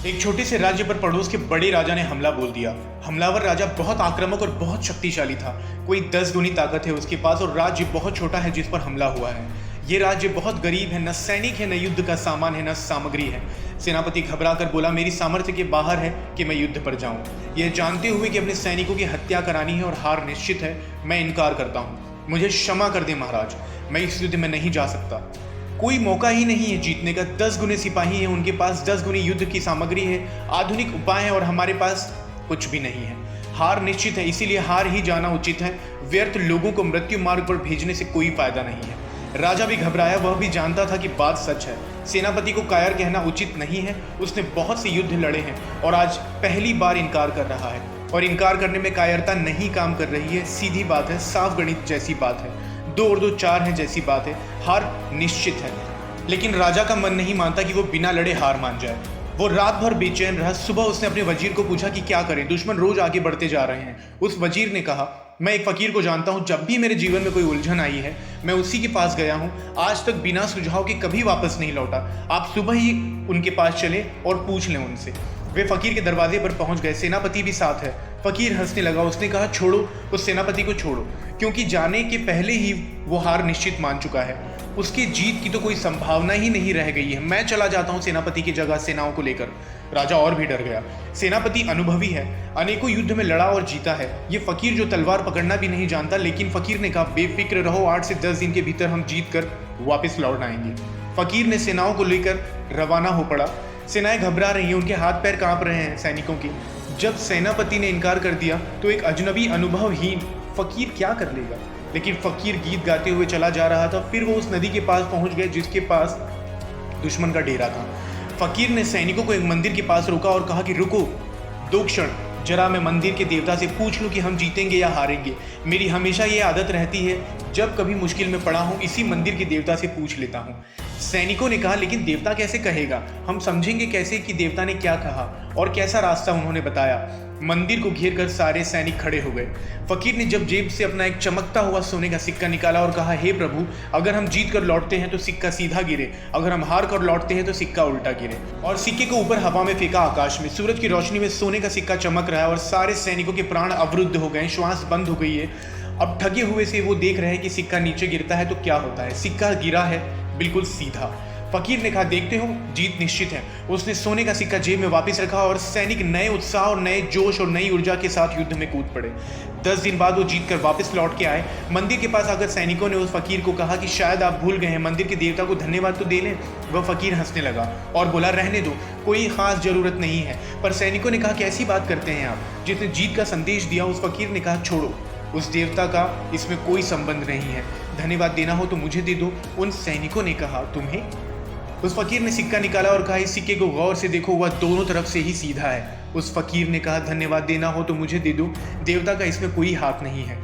एक छोटे से राज्य पर पड़ोस के बड़े राजा ने हमला बोल दिया। हमलावर राजा बहुत आक्रामक और बहुत शक्तिशाली था। कोई 10 गुनी ताकत है उसके पास और राज्य बहुत छोटा है जिस पर हमला हुआ है। ये राज्य बहुत गरीब है, न सैनिक है, न युद्ध का सामान है, न सामग्री है। सेनापति घबरा कर बोला, मेरी सामर्थ्य के बाहर है कि मैं युद्ध पर जाऊं। यह जानते हुए कि अपने सैनिकों की हत्या करानी है और हार निश्चित है, मैं इनकार करता हूँ। मुझे क्षमा कर दे महाराज, मैं इस युद्ध में नहीं जा सकता। कोई मौका ही नहीं है जीतने का। 10 गुने सिपाही हैं, उनके पास 10 गुनी युद्ध की सामग्री है, आधुनिक उपाय है और हमारे पास कुछ भी नहीं है। हार निश्चित है, इसीलिए हार ही जाना उचित है। व्यर्थ लोगों को मृत्यु मार्ग पर भेजने से कोई फायदा नहीं है। राजा भी घबराया, वह भी जानता था कि बात सच है। सेनापति को कायर कहना उचित नहीं है। उसने बहुत से युद्ध लड़े हैं और आज पहली बार इनकार कर रहा है। और इनकार करने में कायरता नहीं काम कर रही है। सीधी बात है, साफ गणित जैसी बात है। 2 और 2 4 है जैसी बात है। हार निश्चित है। लेकिन राजा का मन नहीं मानता कि वो बिना लड़े हार मान जाए। वो रात भर बेचैन रहा। सुबह उसने अपने वजीर को पूछा कि क्या करें, दुश्मन रोज आगे बढ़ते जा रहे हैं। उस वजीर ने कहा, मैं एक फकीर को जानता हूँ, जब भी मेरे जीवन में कोई उलझन आई है मैं उसी के पास गया हूँ। आज तक बिना सुझाव के कभी वापस नहीं लौटा। आप सुबह ही उनके पास चले और पूछ लें उनसे। वे फकीर के दरवाजे पर पहुंच गए। सेनापति भी साथ है। फकीर हंसने लगा। उसने कहा, छोड़ो उस सेनापति को, छोड़ो, क्योंकि जाने के पहले ही वो हार निश्चित मान चुका है। उसकी जीत की तो कोई संभावना ही नहीं रह गई है। मैं चला जाता हूँ सेनापति की जगह सेनाओं को लेकर। राजा और भी डर गया। सेनापति अनुभवी है, अनेकों युद्ध में लड़ा और जीता है। ये फकीर जो तलवार पकड़ना भी नहीं जानता। लेकिन फकीर ने कहा, बेफिक्र रहो, 8 से 10 दिन के भीतर हम जीत कर वापस लौट आएंगे। फकीर ने सेनाओं को लेकर रवाना हो पड़ा। सेनाएं घबरा रही हैं, उनके हाथ पैर कांप रहे हैं सैनिकों के। जब सेनापति ने इनकार कर दिया तो एक अजनबी अनुभवहीन फकीर क्या कर लेगा। लेकिन फकीर गीत गाते हुए चला जा रहा था। फिर वो उस नदी के पास पहुंच गए जिसके पास दुश्मन का डेरा था। फकीर ने सैनिकों को एक मंदिर के पास रोका और कहा कि रुको 2 क्षण, जरा मैं मंदिर के देवता से पूछ लूं कि हम जीतेंगे या हारेंगे। मेरी हमेशा ये आदत रहती है, जब कभी मुश्किल में पड़ा हूं इसी मंदिर के देवता से पूछ लेता हूं। सैनिकों ने कहा, लेकिन देवता कैसे कहेगा, हम समझेंगे कैसे कि देवता ने क्या कहा और कैसा रास्ता उन्होंने बताया। मंदिर को घेर कर सारे सैनिक खड़े हो गए। फकीर ने जब जेब से अपना एक चमकता हुआ सोने का सिक्का निकाला और कहा, हे प्रभु, अगर हम जीत कर लौटते हैं तो सिक्का सीधा गिरे, अगर हम हार कर लौटते हैं तो सिक्का उल्टा गिरे। और सिक्के को ऊपर हवा में फेंका। आकाश में सूरज की रोशनी में सोने का सिक्का चमक रहा है और सारे सैनिकों के प्राण अवरुद्ध हो गए, श्वास बंद हो गई है। अब ठगे हुए से वो देख रहे हैं कि सिक्का नीचे गिरता है तो क्या होता है। सिक्का गिरा है बिल्कुल सीधा। फकीर ने कहा, देखते हो, जीत निश्चित है। उसने सोने का सिक्का जेब में वापस रखा और सैनिक नए उत्साह और नए जोश और नई ऊर्जा के साथ युद्ध में कूद पड़े। 10 दिन बाद वो जीत कर वापस लौट के आए। मंदिर के पास आकर सैनिकों ने उस फकीर को कहा कि शायद आप भूल गए हैं, मंदिर के देवता को धन्यवाद तो दे लें। वह फकीर हंसने लगा और बोला, रहने दो, कोई खास जरूरत नहीं है। पर सैनिकों ने कहा, कैसी बात करते हैं आप। जिसने जीत का संदेश दिया उस फकीर ने कहा, छोड़ो, उस देवता का इसमें कोई संबंध नहीं है। धन्यवाद देना हो तो मुझे दे दो। उन सैनिकों ने कहा, तुम्हें। उस फकीर ने सिक्का निकाला और कहा, इस सिक्के को गौर से देखो, वह दोनों तरफ से ही सीधा है। उस फकीर ने कहा, धन्यवाद देना हो तो मुझे दे दो, देवता का इसमें कोई हाथ नहीं है।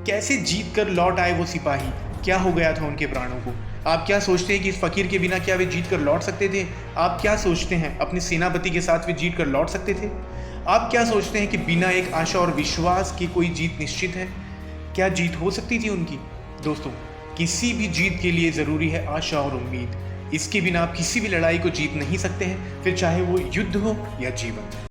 कैसे जीत कर लौट आए वो सिपाही, क्या हो गया था उनके प्राणों को। आप क्या सोचते हैं कि इस फकीर के बिना क्या वे जीत कर लौट सकते थे। आप क्या सोचते हैं अपने सेनापति के साथ वे जीत कर लौट सकते थे। आप क्या सोचते हैं कि बिना एक आशा और विश्वास की कोई जीत निश्चित है। क्या जीत हो सकती थी उनकी। दोस्तों, किसी भी जीत के लिए ज़रूरी है आशा और उम्मीद। इसके बिना आप किसी भी लड़ाई को जीत नहीं सकते हैं, फिर चाहे वो युद्ध हो या जीवन।